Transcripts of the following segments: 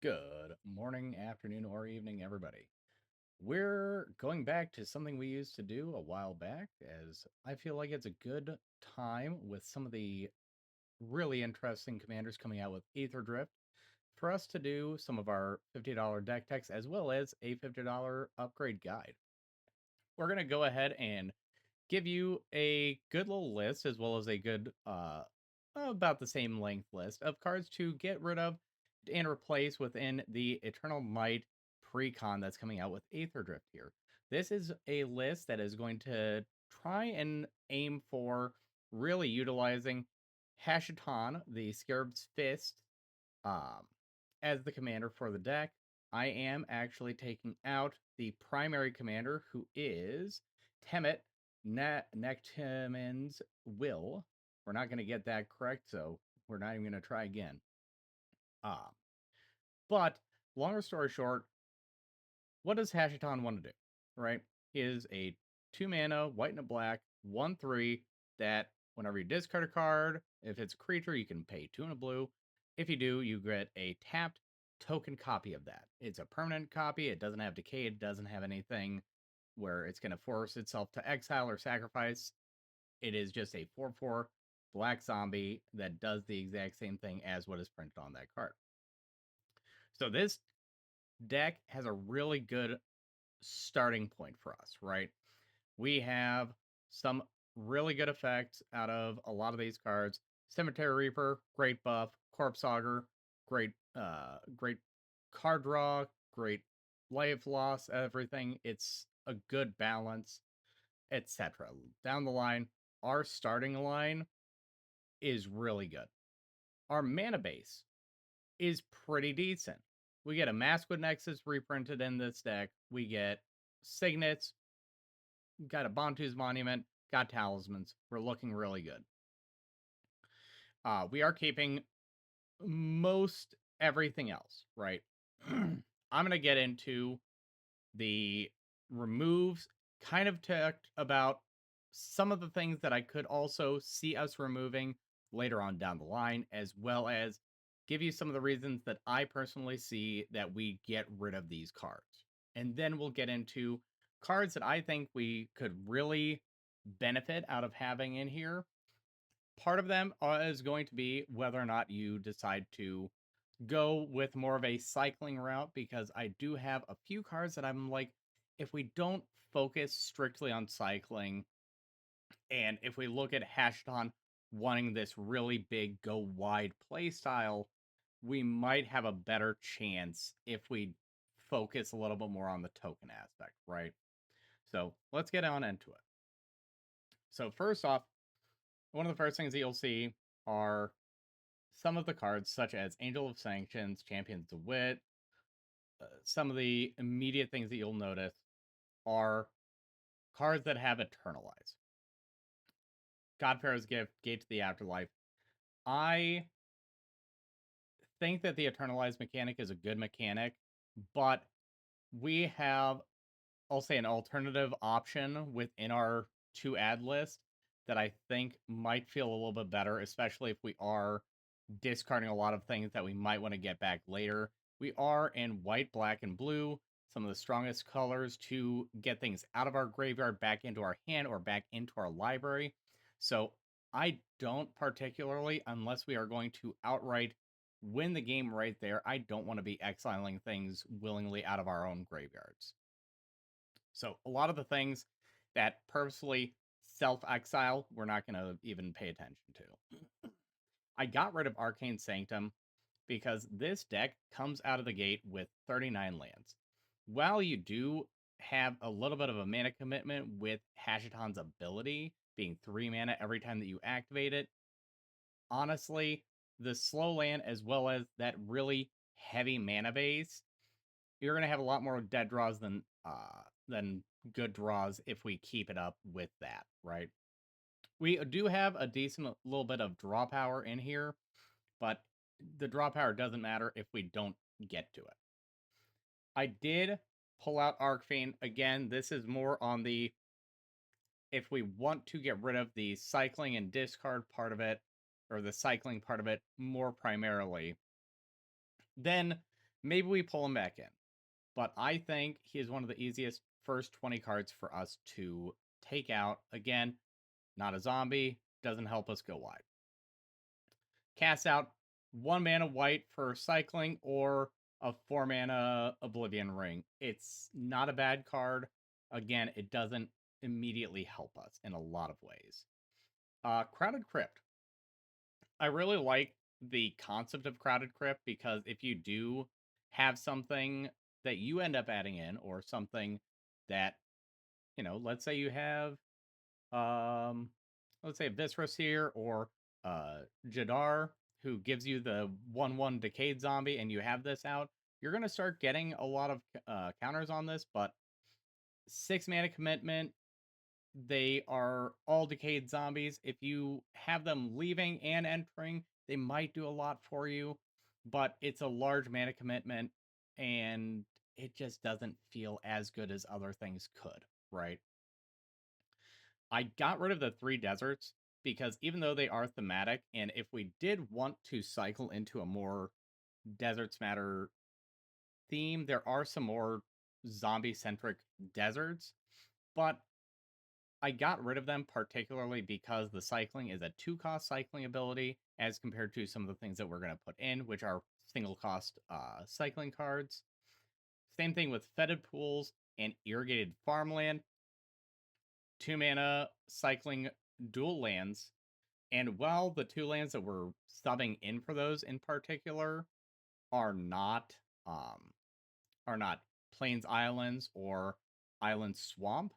Good morning, afternoon, or evening, everybody. We're going back to something we used to do a while back, as I feel like it's a good time with some of the really interesting commanders coming out with Aether Drift for us to do some of our $50 deck techs as well as a $50 upgrade guide. We're going to go ahead and give you a good little list as well as a good, about the same length list of cards to get rid of and replace within the Eternal Might pre-con that's coming out with Aether Drift here. This is a list that is going to try and aim for really utilizing Hashatan, the Scarab's Fist, um, as the commander for the deck. I am actually taking out the primary commander, who is Temet Nectiman's Will. We're not going to get that correct, so we're not even going to try again. Um, but longer story short, what does Hashatan want to do? Right? He is a 2 mana, white and a black, 1/3 that whenever you discard a card, if it's a creature, you can pay 2 and a blue. If you do, you get a tapped token copy of that. It's a permanent copy. It doesn't have decay. It doesn't have anything where it's going to force itself to exile or sacrifice. It is just a 4/4 black zombie that does the exact same thing as what is printed on that card. So this deck has a really good starting point for us, right? We have some really good effects out of a lot of these cards. Cemetery Reaper, great buff. Corpse Augur, great card draw, great life loss, everything. It's a good balance, etc. Down the line, our starting line is really good. Our mana base is pretty decent. We get a Maskwood Nexus reprinted in this deck. We get Signets, got a Bantu's Monument, got Talismans. We're looking really good. We are keeping most everything else, right? I'm going to get into the removes, kind of talked about some of the things that I could also see us removing later on down the line, as well as give you some of the reasons that I personally see that we get rid of these cards. And then we'll get into cards that I think we could really benefit out of having in here. Part of them is going to be whether or not you decide to go with more of a cycling route, because I do have a few cards that I'm like, if we don't focus strictly on cycling, and if we look at Hashton wanting this really big go wide play style, we might have a better chance if we focus a little bit more on the token aspect, right? So let's get on into it. So first off, one of the first things that you'll see are some of the cards, such as Angel of Sanctions, Champions of Wit. Some of the immediate things that you'll notice are cards that have Eternalize. Godfarer's Gift, Gate to the Afterlife. I think that the Eternalize mechanic is a good mechanic, but we have, I'll say, an alternative option within our to add list that I think might feel a little bit better, especially if we are discarding a lot of things that we might want to get back later. We are in white, black, and blue, some of the strongest colors to get things out of our graveyard, back into our hand, or back into our library. So I don't particularly, unless we are going to outright win the game right there, I don't want to be exiling things willingly out of our own graveyards. So a lot of the things that purposely self-exile, we're not going to even pay attention to. I got rid of Arcane Sanctum because this deck comes out of the gate with 39 lands. While you do have a little bit of a mana commitment with Hashaton's ability being 3 mana every time that you activate it, honestly, the slow land as well as that really heavy mana base, you're going to have a lot more dead draws than good draws if we keep it up with that, right? We do have a decent little bit of draw power in here, but the draw power doesn't matter if we don't get to it. I did pull out Arcfiend. Again, this is more on the, if we want to get rid of the cycling and discard part of it, or the cycling part of it more primarily, then maybe we pull him back in. But I think he is one of the easiest first 20 cards for us to take out. Again, not a zombie, doesn't help us go wide. Cast out 1 mana white for cycling or a 4 mana Oblivion Ring. It's not a bad card. Again, it doesn't immediately help us in a lot of ways. Crowded Crypt. I really like the concept of Crowded Crypt because if you do have something that you end up adding in, or something that, let's say you have, let's say Viscera here, or Jadar, who gives you the 1/1 Decayed Zombie, and you have this out, you're going to start getting a lot of counters on this, but 6 mana commitment, they are all decayed zombies. If you have them leaving and entering, they might do a lot for you, but it's a large mana commitment, and it just doesn't feel as good as other things could, right? I got rid of the 3 deserts because even though they are thematic, and if we did want to cycle into a more Deserts Matter theme, there are some more zombie-centric deserts, but I got rid of them particularly because the cycling is a 2-cost cycling ability as compared to some of the things that we're going to put in, which are single-cost cycling cards. Same thing with Fetid Pools and Irrigated Farmland. 2 mana cycling dual lands. And while the 2 lands that we're subbing in for those in particular are not Plains Islands or Island Swamp,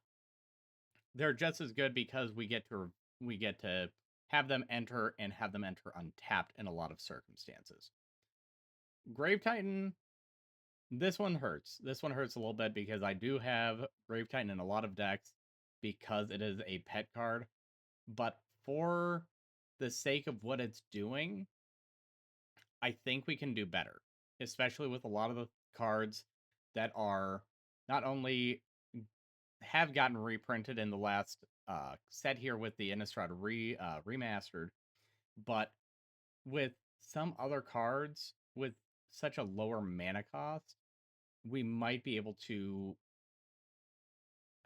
they're just as good because we get to have them enter and have them enter untapped in a lot of circumstances. Grave Titan, this one hurts. This one hurts a little bit because I do have Grave Titan in a lot of decks because it is a pet card. But for the sake of what it's doing, I think we can do better, especially with a lot of the cards that are not only have gotten reprinted in the last set here with the Innistrad remastered, but with some other cards with such a lower mana cost, we might be able to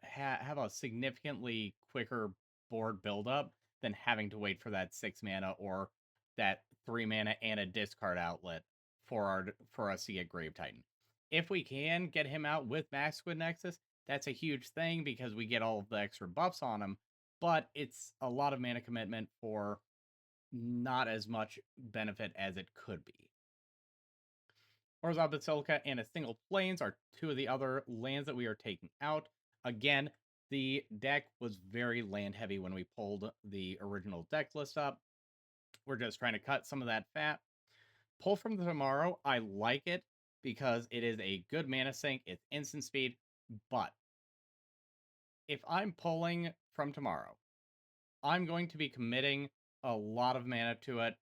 have a significantly quicker board buildup than having to wait for that 6 mana or that 3 mana and a discard outlet for us to get Grave Titan. If we can get him out with Max Squid Nexus, that's a huge thing because we get all of the extra buffs on him, but it's a lot of mana commitment for not as much benefit as it could be. Orzhov Basilica and a single Plains are 2 of the other lands that we are taking out. Again, the deck was very land heavy when we pulled the original deck list up. We're just trying to cut some of that fat. Pull from Tomorrow, I like it because it is a good mana sink. It's instant speed, but if I'm pulling from Tomorrow, I'm going to be committing a lot of mana to it.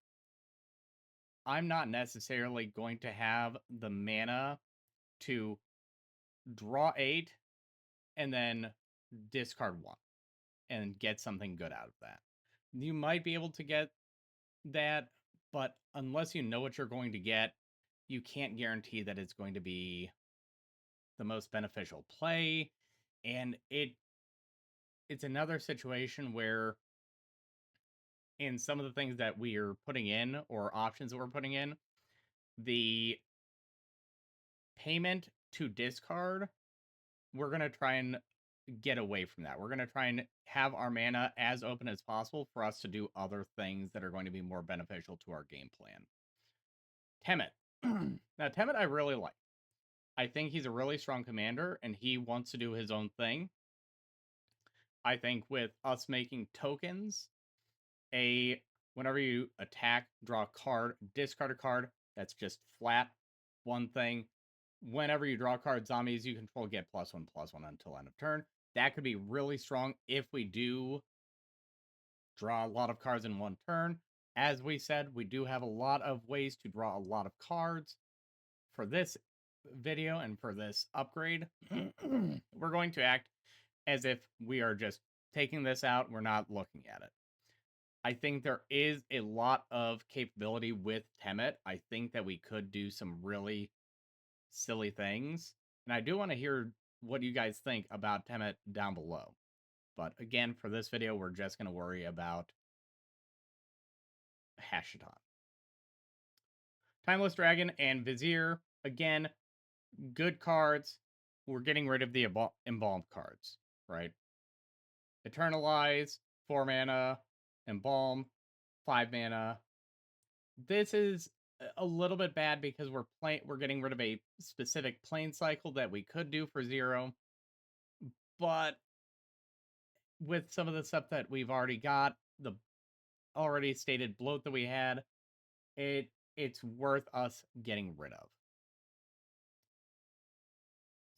I'm not necessarily going to have the mana to draw 8 and then discard 1 and get something good out of that. You might be able to get that, but unless you know what you're going to get, you can't guarantee that it's going to be the most beneficial play. And it's another situation where in some of the things that we are putting in, or options that we're putting in, the payment to discard, we're going to try and get away from that. We're going to try and have our mana as open as possible for us to do other things that are going to be more beneficial to our game plan. Temmet. Now, Temmet I really like. I think he's a really strong commander, and he wants to do his own thing. I think with us making tokens, whenever you attack, draw a card, discard a card, that's just flat, one thing. Whenever you draw a card, zombies you control get +1/+1 until end of turn. That could be really strong if we do draw a lot of cards in one turn. As we said, we do have a lot of ways to draw a lot of cards. For this video and for this upgrade, we're going to act as if we are just taking this out. We're not looking at it. I think there is a lot of capability with Temmet. I think that we could do some really silly things. And I do want to hear what you guys think about Temet down below. But again, for this video, we're just going to worry about Hashiton. Timeless Dragon and Vizier, again, good cards. We're getting rid of the Embalmed cards, right? Eternalize, 4 mana, Embalm, 5 mana. This is a little bit bad because we're getting rid of a specific plane cycle that we could do for 0. But with some of the stuff that we've already got, the already stated bloat that we had, it's worth us getting rid of.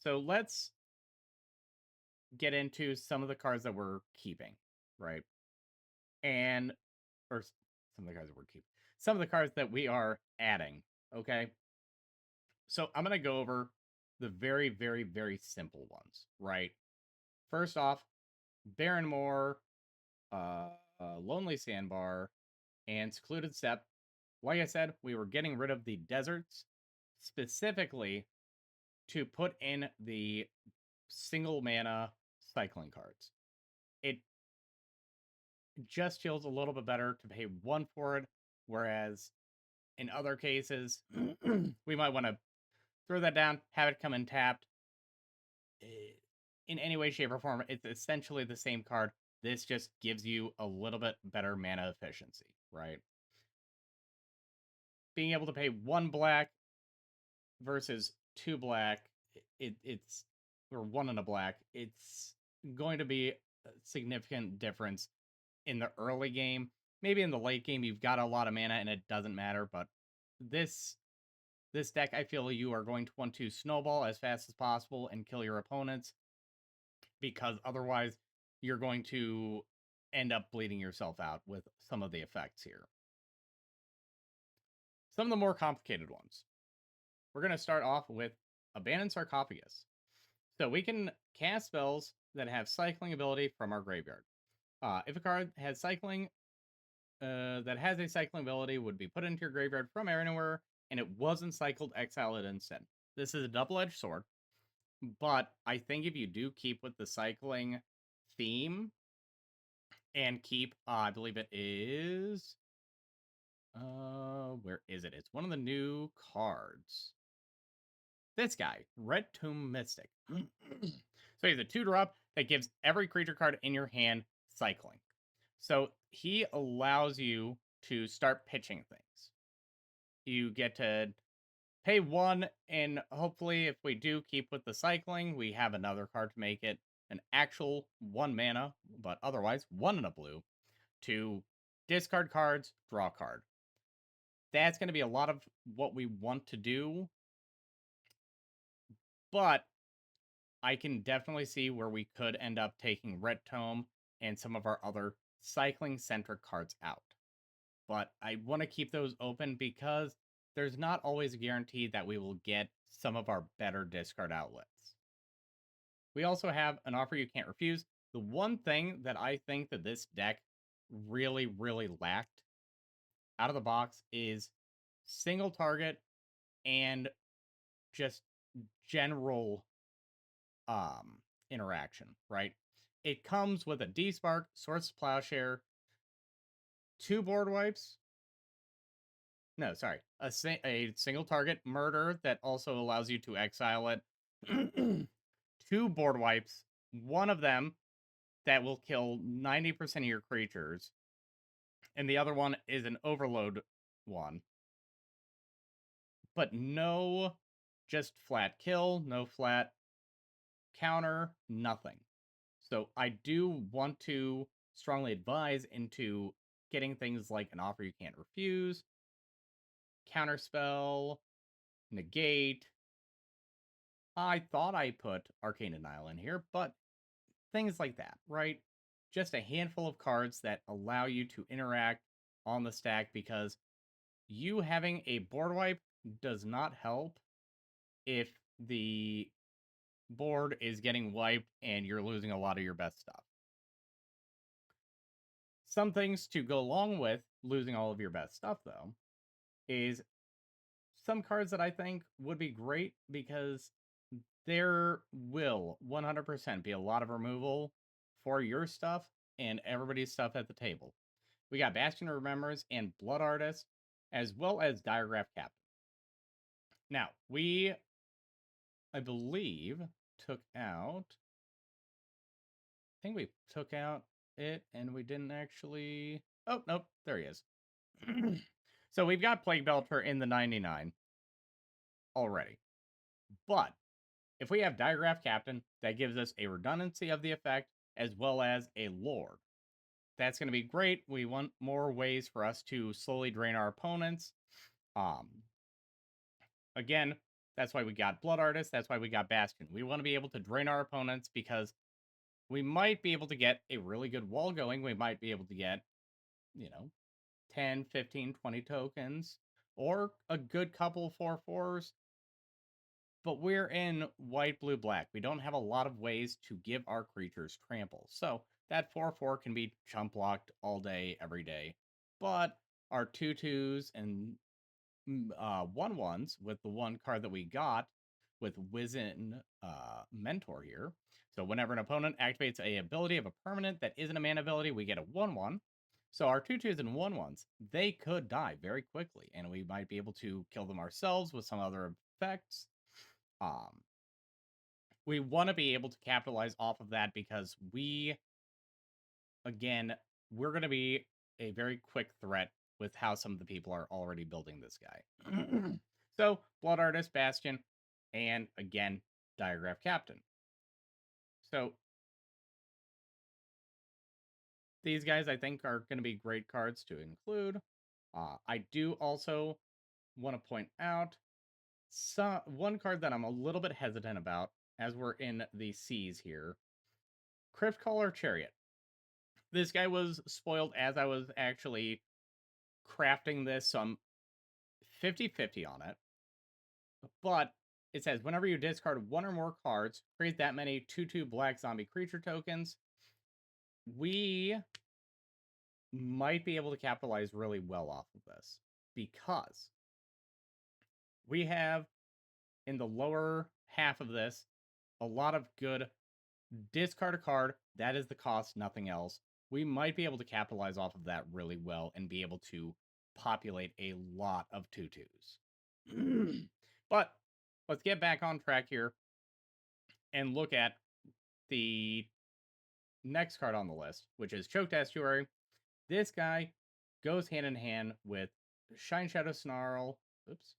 So let's get into some of the cards that we're keeping, right? Or some of the cards that we're keeping. Some of the cards that we are adding, okay? So I'm going to go over the very, very, very simple ones, right? First off, Barrenmoor, Lonely Sandbar, and Secluded Steppe. Like I said, we were getting rid of the deserts specifically to put in the single mana cycling cards. It just feels a little bit better to pay 1 for it, whereas in other cases, we might want to throw that down, have it come in tapped. In any way, shape, or form, it's essentially the same card. This just gives you a little bit better mana efficiency, right? Being able to pay 1 black versus 2 black, it's or 1 and a black, it's going to be a significant difference in the early game. Maybe in the late game, you've got a lot of mana and it doesn't matter, but this deck, I feel you are going to want to snowball as fast as possible and kill your opponents, because otherwise you're going to end up bleeding yourself out with some of the effects here. Some of the more complicated ones. We're going to start off with Abandoned Sarcophagus. So we can cast spells that have cycling ability from our graveyard. If a card has cycling, that has a cycling ability would be put into your graveyard from anywhere, and it wasn't cycled, exile it instead. This is a double-edged sword, but I think if you do keep with the cycling theme and keep, I believe it is, where is it? It's one of the new cards. This guy, Red Tomb Mystic. So he's a 2-drop that gives every creature card in your hand cycling. So he allows you to start pitching things. You get to pay 1, and hopefully if we do keep with the cycling, we have another card to make it an actual 1 mana, but otherwise 1 and a blue, to discard cards, draw a card. That's going to be a lot of what we want to do, but I can definitely see where we could end up taking Red Tome and some of our other cycling-centric cards out. But I want to keep those open because there's not always a guarantee that we will get some of our better discard outlets. We also have an Offer You Can't Refuse. The one thing that I think that this deck really, really lacked out of the box is single target and just general interaction, right? It comes with a D-Spark, Swords to Plowshare, 2 board wipes. No, sorry. A single target murder that also allows you to exile it. 2 board wipes, one of them that will kill 90% of your creatures, and the other one is an overload one. But no just flat kill, no flat counter, nothing. So I do want to strongly advise into getting things like an Offer You Can't Refuse, Counterspell, Negate. I thought I put Arcane Denial in here, but things like that, right? Just a handful of cards that allow you to interact on the stack, because you having a board wipe does not help if the board is getting wiped and you're losing a lot of your best stuff. Some things to go along with losing all of your best stuff, though, is some cards that I think would be great because there will 100% be a lot of removal for your stuff and everybody's stuff at the table. We got Bastion of Remembrance and Blood Artist, as well as Diagraph Captain. Now, we, I believe, took out... I think we took out it and we didn't actually... Oh, nope, there he is. So we've got Plague Belcher in the 99 already. But if we have Diagraph Captain, that gives us a redundancy of the effect as well as a Lord. That's going to be great. We want more ways for us to slowly drain our opponents. Again, that's why we got Blood Artist. That's why we got Bastion. We want to be able to drain our opponents because we might be able to get a really good wall going. We might be able to get, 10, 15, 20 tokens or a good couple 4/4s. But we're in white, blue, black. We don't have a lot of ways to give our creatures trample. So that 4/4 can be chump blocked all day, every day. But our 2/2s and 1/1s with the one card that we got with Wizen Mentor here. So whenever an opponent activates a ability of a permanent that isn't a mana ability, we get a 1/1. So our 2/2s and 1/1s, they could die very quickly, and we might be able to kill them ourselves with some other effects. We want to be able to capitalize off of that because we're going to be a very quick threat with how some of the people are already building this guy. So, Blood Artist, Bastion, and again, Diagraph Captain. So, these guys I think are going to be great cards to include. I do also want to point out one card that I'm a little bit hesitant about as we're in the C's here. Cryptcaller Chariot. This guy was spoiled as I was actually crafting this, so I'm 50-50 on it. But it says, whenever you discard one or more cards, create that many 2/2 black zombie creature tokens. We might be able to capitalize really well off of this because we have in the lower half of this a lot of good discard a card. That is the cost, nothing else. We might be able to capitalize off of that really well and be able to populate a lot of 2/2s. But let's get back on track here and look at the next card on the list, which is Choked Estuary. This guy goes hand in hand with Shine Shadow Snarl. Oops.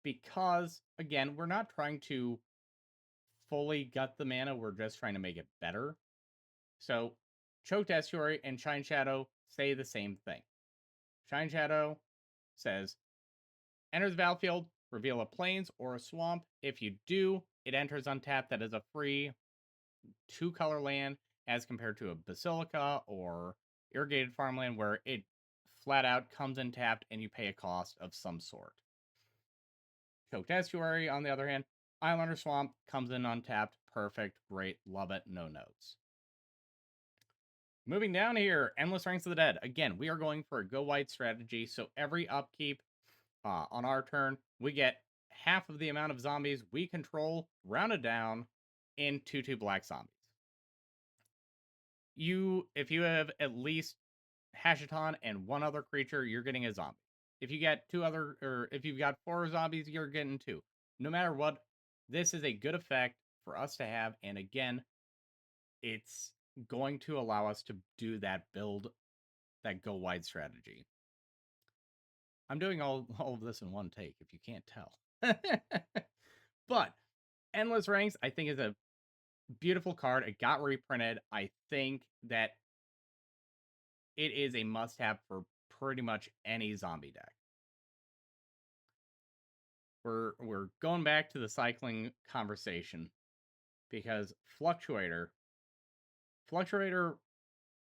Because, again, we're not trying to fully gut the mana, we're just trying to make it better. So, Choked Estuary and Shine Shadow say the same thing. Shine Shadow says, enters the battlefield, reveal a plains or a swamp. If you do, it enters untapped. That is a free 2-color land as compared to a Basilica or Irrigated Farmland where it flat out comes in tapped and you pay a cost of some sort. Choked Estuary, on the other hand, Island or Swamp comes in untapped. Perfect, great, love it, no notes. Moving down here, Endless Ranks of the Dead. Again, we are going for a go white strategy, so every upkeep on our turn, we get half of the amount of zombies we control rounded down in 2/2 black zombies. If you have at least Hashiton and one other creature, you're getting a zombie. If you get if you've got 4 zombies, you're getting 2. No matter what, this is a good effect for us to have, and again, it's going to allow us to do that build, that go wide strategy. I'm doing all of this in one take, if you can't tell. But Endless Ranks, I think, is a beautiful card. It got reprinted. I think that it is a must-have for pretty much any zombie deck. We're going back to the cycling conversation because Fluctuator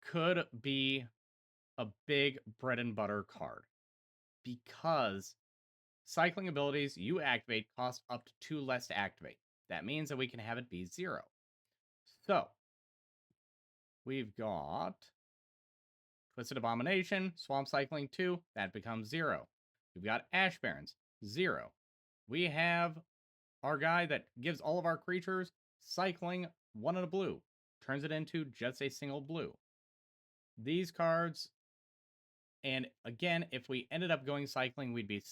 could be a big bread and butter card because cycling abilities you activate cost up to 2 less to activate. That means that we can have it be 0. So we've got Twisted Abomination, Swamp Cycling 2, that becomes 0. We've got Ash Barrens, 0. We have our guy that gives all of our creatures cycling 1 in a blue, turns it into just a single blue. These cards, and again, if we ended up going cycling, we'd be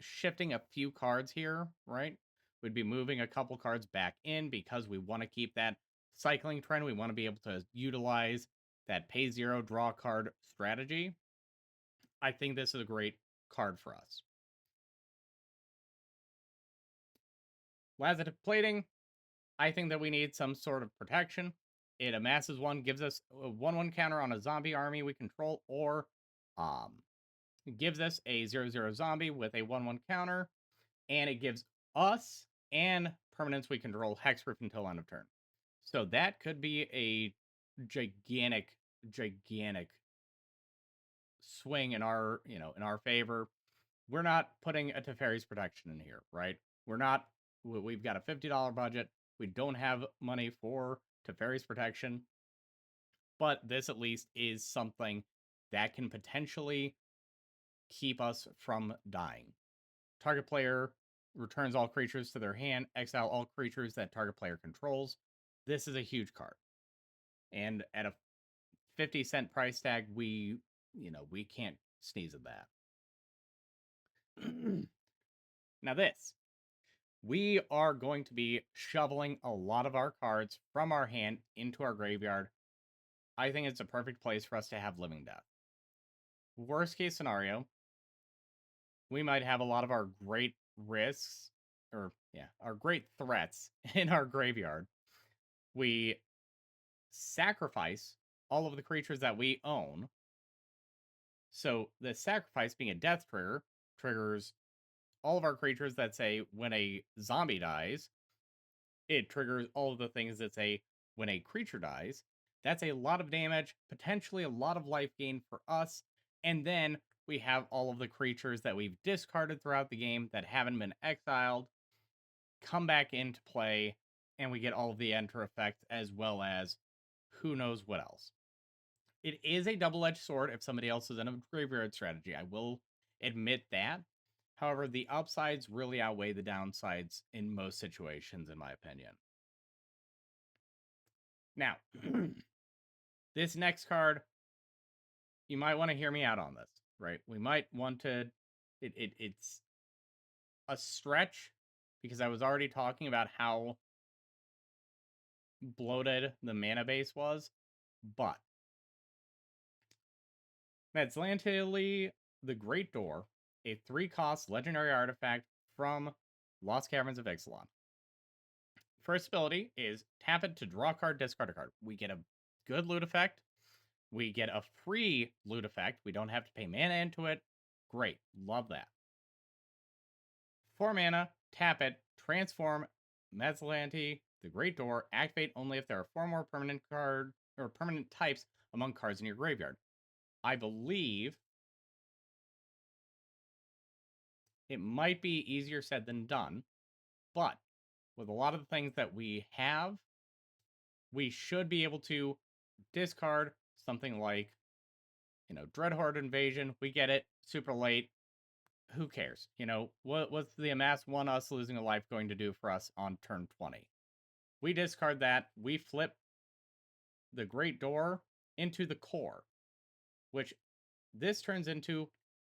shifting a few cards here, right? We'd be moving a couple cards back in because we want to keep that cycling trend. We want to be able to utilize that pay 0, draw card strategy. I think this is a great card for us. Lazative Plating, I think that we need some sort of protection. It amasses 1, gives us a 1/1 counter on a zombie army we control, or gives us a 0/0 zombie with a 1/1 counter, and it gives us and permanents we control hexproof until end of turn. So that could be a gigantic swing in our, in our favor. We're not putting a Teferi's protection in here, right? We've got a $50 budget. We don't have money for Teferi's protection, but this at least is something that can potentially keep us from dying. Target player returns all creatures to their hand, exile all creatures that target player controls. This is a huge card. And at a 50-cent price tag, we can't sneeze at that. Now this, we are going to be shoveling a lot of our cards from our hand into our graveyard. I think it's a perfect place for us to have Living Death. Worst case scenario, we might have a lot of our great risks, our great threats in our graveyard. We sacrifice all of the creatures that we own. So the sacrifice being a death trigger triggers all of our creatures that say when a zombie dies. It triggers all of the things that say when a creature dies. That's a lot of damage, potentially a lot of life gain for us. And then we have all of the creatures that we've discarded throughout the game that haven't been exiled come back into play, and we get all of the enter effects as well as who knows what else. It is a double-edged sword if somebody else is in a graveyard strategy. I will admit that. However, the upsides really outweigh the downsides in most situations, in my opinion. Now, this next card, you might want to hear me out on this, right? We might want to... It's a stretch because I was already talking about how bloated the mana base was, but Metzlantili, the Great Door, a 3-cost legendary artifact from Lost Caverns of Ixalan. First ability is tap it to draw a card, discard a card. We get a good loot effect. We get a free loot effect. We don't have to pay mana into it. Great. Love that. 4 mana, tap it, transform Metzlanti, the Great Door, activate only if there are 4 more permanent card or permanent types among cards in your graveyard. I believe it might be easier said than done, but with a lot of the things that we have, we should be able to discard something like, Dreadhorde Invasion. We get it super late. Who cares? What's the amass 1 us losing a life going to do for us on turn 20? We discard that. We flip the Great Door into the core, which this turns into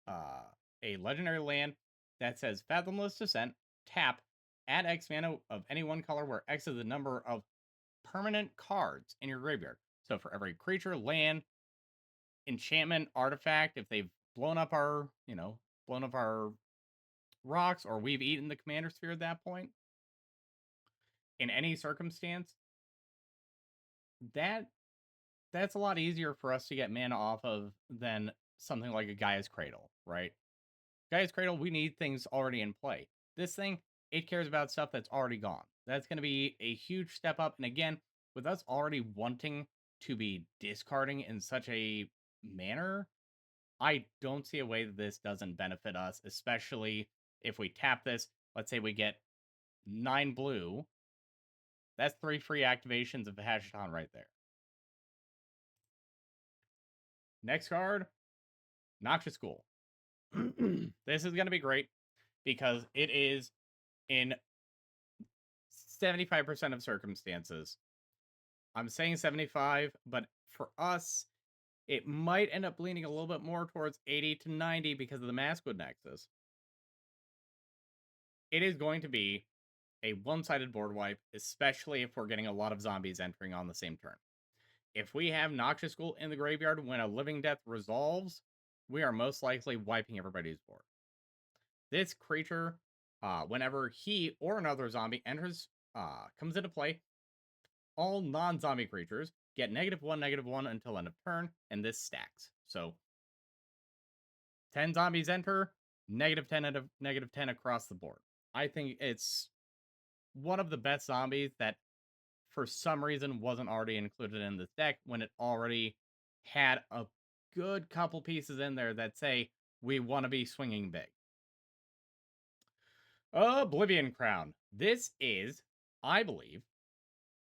a legendary land that says Fathomless Descent, tap, add X mana of any one color where X is the number of permanent cards in your graveyard. So for every creature, land, enchantment, artifact, if they've blown up our rocks, or we've eaten the commander sphere at that point, in any circumstance, that's a lot easier for us to get mana off of than something like a Gaia's Cradle, right? Gaia's Cradle, we need things already in play. This thing, it cares about stuff that's already gone. That's going to be a huge step up. And again, with us already wanting to be discarding in such a manner, I don't see a way that this doesn't benefit us, especially if we tap this. Let's say we get 9 blue. That's 3 free activations of Hashiton right there. Next card, Noxious Ghoul. This is going to be great because it is in 75% of circumstances. I'm saying 75, but for us, it might end up leaning a little bit more towards 80 to 90 because of the Maskwood Nexus. It is going to be a one-sided board wipe, especially if we're getting a lot of zombies entering on the same turn. If we have Noxious Ghoul in the graveyard when a Living Death resolves, we are most likely wiping everybody's board. This creature, whenever he or another zombie enters, comes into play, all non-zombie creatures get -1/-1 until end of turn, and this stacks. So 10 zombies enter, -10 out of -10 across the board. I think it's one of the best zombies that for some reason wasn't already included in this deck when it already had a good couple pieces in there that say we want to be swinging big. Oblivion Crown. This is, I believe,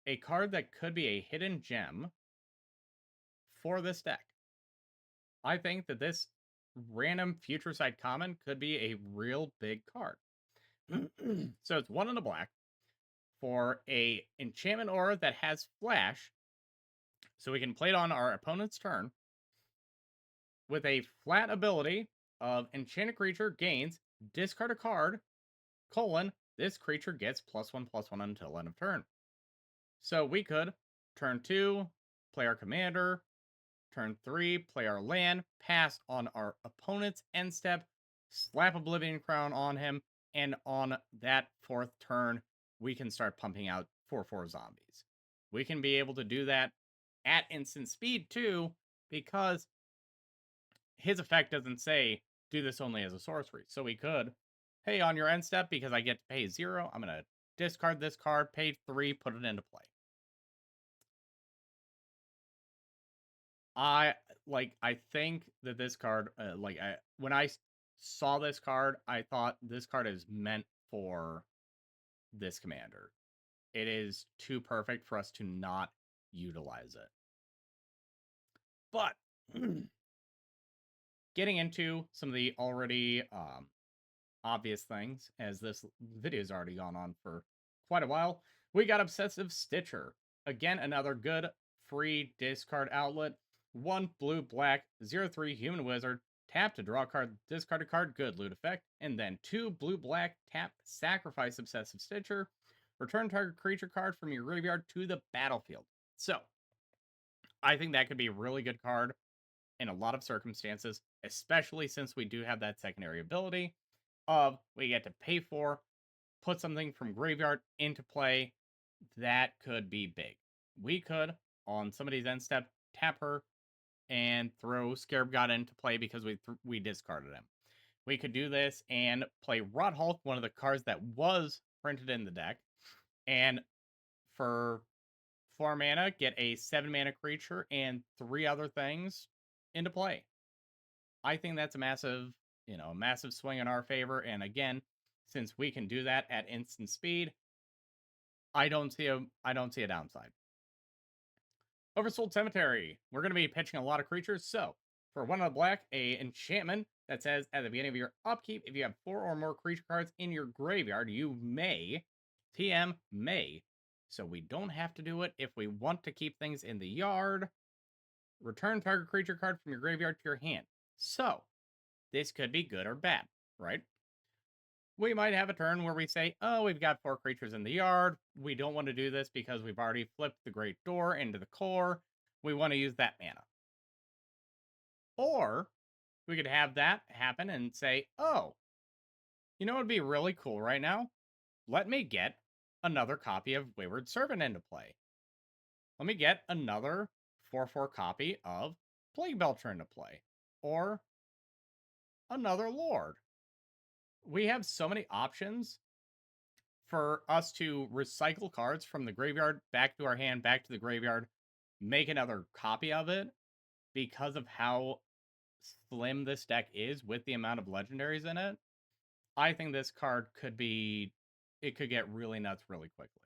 a card that could be a hidden gem for this deck. I think that this random future sight common could be a real big card. So it's 1 in a black for a enchantment aura that has flash, so we can play it on our opponent's turn with a flat ability of enchanted creature gains, discard a card, this creature gets +1/+1 until end of turn. So we could turn 2, play our commander, turn 3, play our land, pass on our opponent's end step, slap Oblivion Crown on him, and on that 4th turn, we can start pumping out 4/4 zombies. We can be able to do that at instant speed too, because his effect doesn't say do this only as a sorcery. So we could, hey, on your end step, because I get to pay 0, I'm going to discard this card, pay 3, put it into play. I think that this card, when I saw this card, I thought this card is meant for this commander. It is too perfect for us to not utilize it. But getting into some of the already obvious things, as this video has already gone on for quite a while, we got Obsessive Stitcher. Again, another good free discard outlet. 1 blue, black, 0/3 human wizard. Tap to draw a card, discard a card, good loot effect. And then 2 blue, black, tap, sacrifice Obsessive Stitcher. Return target creature card from your graveyard to the battlefield. So, I think that could be a really good card in a lot of circumstances, especially since we do have that secondary ability of we get to pay for, put something from graveyard into play. That could be big. We could, on somebody's end step, tap her and throw Scarab God into play because we discarded him. We could do this and play Rot Hulk, one of the cards that was printed in the deck, and for 4 mana, get a 7 mana creature and 3 other things into play. I think that's a massive swing in our favor. And again, since we can do that at instant speed, I don't see a downside. Oversold Cemetery. We're going to be pitching a lot of creatures. So for 1 of the black, a enchantment that says at the beginning of your upkeep, if you have 4 or more creature cards in your graveyard, you may TM may. So we don't have to do it if we want to keep things in the yard. Return target creature card from your graveyard to your hand. So this could be good or bad, right? We might have a turn where we say, oh, we've got 4 creatures in the yard. We don't want to do this because we've already flipped the Great Door into the core. We want to use that mana. Or we could have that happen and say, oh, you know what would be really cool right now? Let me get another copy of Wayward Servant into play. Let me get another 4/4 copy of Plague Belcher into play. Or another Lord. We have so many options for us to recycle cards from the graveyard back to our hand, back to the graveyard, make another copy of it because of how slim this deck is with the amount of legendaries in it. I think this card could get really nuts really quickly.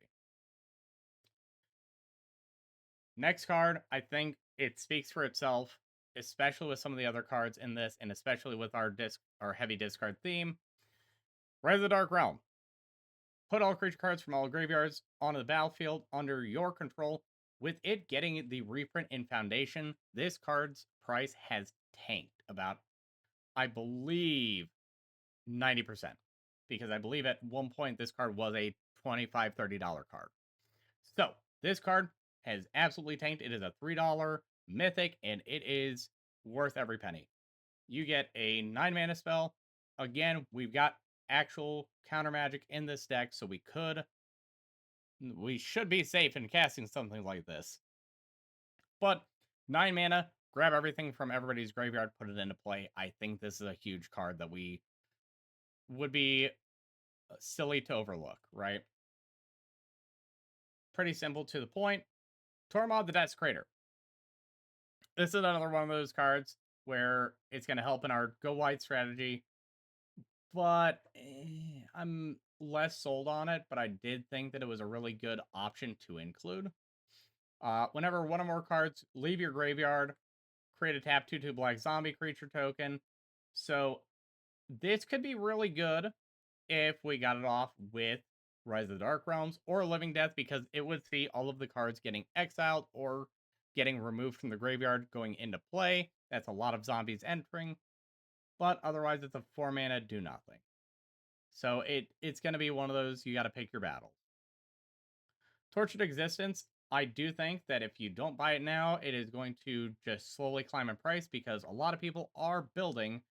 Next card, I think it speaks for itself, especially with some of the other cards in this, and especially with our our heavy discard theme. Rise of the Dark Realm. Put all creature cards from all graveyards onto the battlefield under your control. With it getting the reprint in Foundation, this card's price has tanked about, I believe, 90%. Because I believe at one point this card was a $25, $30 card. So, this card has absolutely tanked. It is a $3 mythic, and it is worth every penny. You get a 9-mana spell. Again, we've got actual counter magic in this deck, so we should be safe in casting something like this. But 9 mana, grab everything from everybody's graveyard, put it into play. I think this is a huge card that we would be silly to overlook, right? Pretty simple to the point. Tormod the Desecrator. This is another one of those cards where it's going to help in our go wide strategy, but I'm less sold on it, but I did think that it was a really good option to include. Whenever one or more cards leave your graveyard, create a tap 2/2 black zombie creature token. So this could be really good if we got it off with Rise of the Dark Realms or Living Death, because it would see all of the cards getting exiled or getting removed from the graveyard going into play. That's a lot of zombies entering, but otherwise it's a 4-mana do nothing. So it's going to be one of those, you got to pick your battles. Tortured Existence, I do think that if you don't buy it now, it is going to just slowly climb in price because a lot of people are building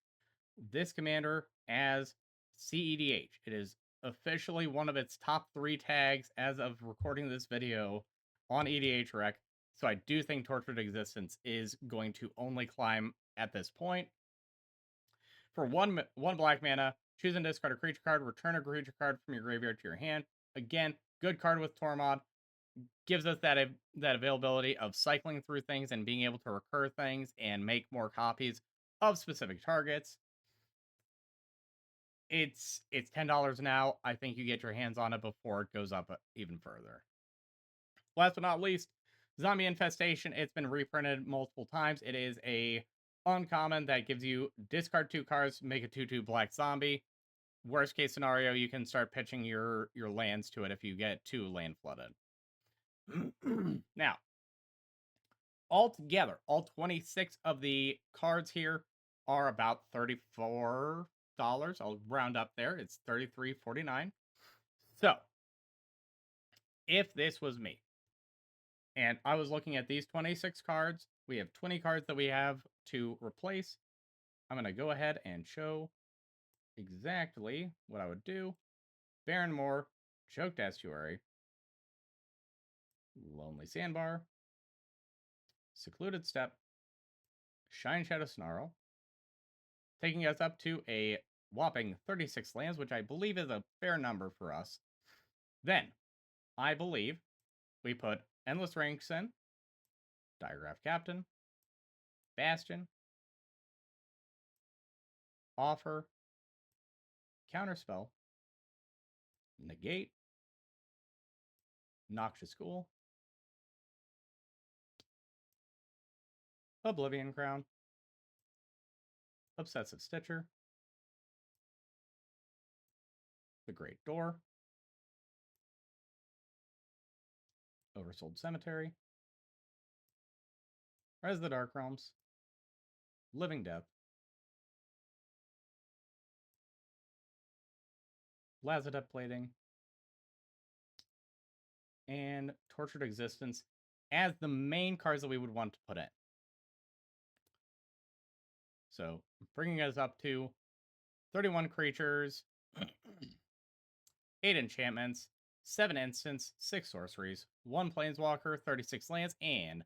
this commander as CEDH. It is officially one of its top 3 tags as of recording this video on EDH Rec. So I do think Tortured Existence is going to only climb at this point. For one black mana, choose and discard a creature card, return a creature card from your graveyard to your hand. Again, good card with Tormod. Gives us that availability of cycling through things and being able to recur things and make more copies of specific targets. It's $10 now. I think you get your hands on it before it goes up even further. Last but not least, Zombie Infestation. It's been reprinted multiple times. It is a uncommon that gives you discard 2 cards, make a 2/2 black zombie. Worst case scenario, you can start pitching your lands to it if you get 2 land flooded. Now, altogether, all 26 of the cards here are about $34. I'll round up there. It's $33.49. So, if this was me, and I was looking at these 26 cards, we have 20 cards that we have to replace. I'm going to go ahead and show exactly what I would do. Barrenmoor, Choked Estuary, Lonely Sandbar, Secluded Steppe, Shineshadow Snarl, taking us up to a whopping 36 lands, which I believe is a fair number for us. Then, I believe we put Endless Ranks in, Diregraph Captain, Bastion, Offer, Counterspell, Negate, Noxious Ghoul, Oblivion Crown, Obsessive Stitcher, The Great Door, Oversold Cemetery, Rise of the Dark Realms, Living Death, Lazadep Plating, and Tortured Existence as the main cards that we would want to put in. So, bringing us up to 31 creatures, 8 enchantments, 7 instants, 6 sorceries, 1 planeswalker, 36 lands, and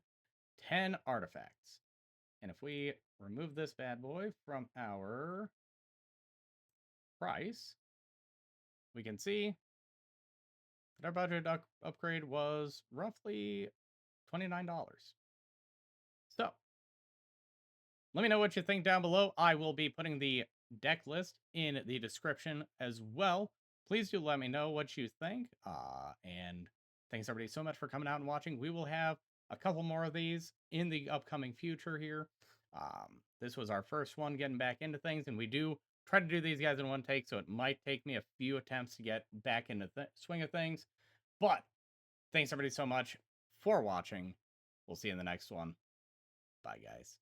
10 artifacts. And if we remove this bad boy from our price, we can see that our budget upgrade was roughly $29. So, let me know what you think down below. I will be putting the deck list in the description as well. Please do let me know what you think. And thanks everybody so much for coming out and watching. We will have a couple more of these in the upcoming future here. This was our first one getting back into things, and we do try to do these guys in one take, so it might take me a few attempts to get back into the swing of things. But thanks everybody so much for watching. We'll see you in the next one. Bye, guys.